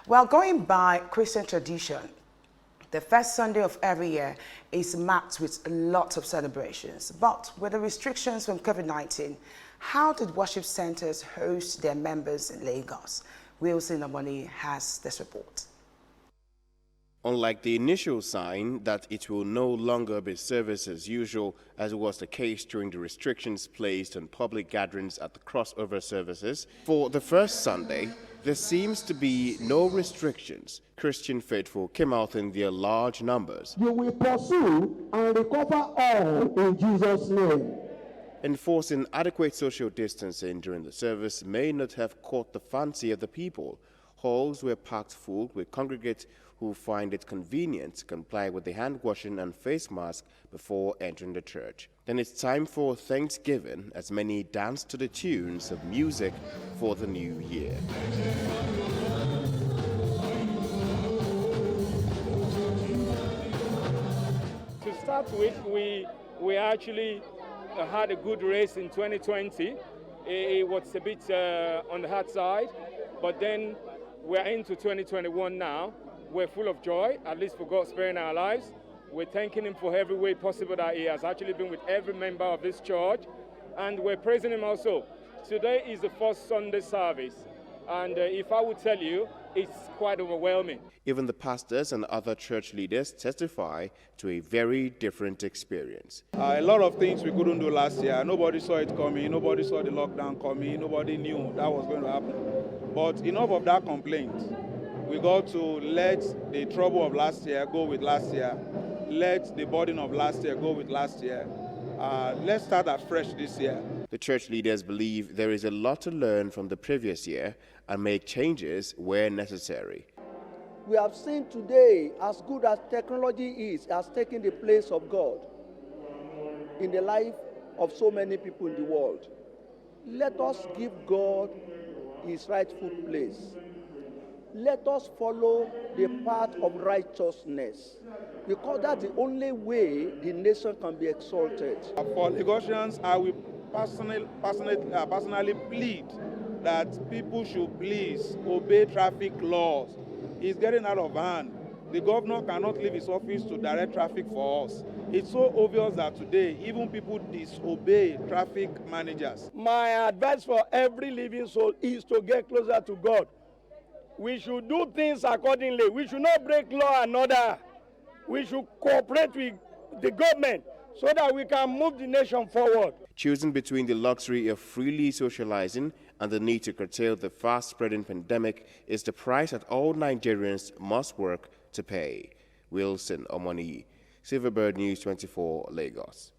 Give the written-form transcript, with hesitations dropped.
Well, going by Christian tradition, the first Sunday of every year is marked with lots of celebrations. But with the restrictions from COVID-19, how did worship centers host their members in Lagos? Wilson Omoni has this report. Unlike the initial sign that it will no longer be service as usual, as was the case during the restrictions placed on public gatherings at the crossover services, for the first Sunday, there seems to be no restrictions. Christian faithful came out in their large numbers. You will pursue and recover all in Jesus' name. Enforcing adequate social distancing during the service may not have caught the fancy of the people. Halls were packed full with congregates who find it convenient to comply with the hand washing and face mask before entering the church. Then it's time for Thanksgiving as many dance to the tunes of music for the new year. To start with, we actually had a good race in 2020. It was a bit on the hard side, but then we're into 2021 now. We're full of joy, at least for God sparing our lives. We're thanking Him for every way possible that He has actually been with every member of this church, and we're praising Him also. Today is the first Sunday service, and if I would tell you, it's quite overwhelming. Even the pastors and other church leaders testify to a very different experience. A lot of things we couldn't do last year. Nobody saw it coming. Nobody saw the lockdown coming. Nobody knew that was going to happen. But enough of that complaint. We got to let the trouble of last year go with last year. Let the burden of last year go with last year. Let's start afresh this year. The church leaders believe there is a lot to learn from the previous year and make changes where necessary. We have seen today, as good as technology is, has taken the place of God in the life of so many people in the world. Let us give God His rightful place. Let us follow the path of righteousness, because that's the only way the nation can be exalted. For Lagosians, I will personally plead that people should please obey traffic laws. It's getting out of hand. The governor cannot leave his office to direct traffic for us. It's so obvious that today, even people disobey traffic managers. My advice for every living soul is to get closer to God. We should do things accordingly. We should not break law and order. We should cooperate with the government so that we can move the nation forward. Choosing between the luxury of freely socializing and the need to curtail the fast-spreading pandemic is the price that all Nigerians must work to pay. Wilson Omoni, Silverbird News 24, Lagos.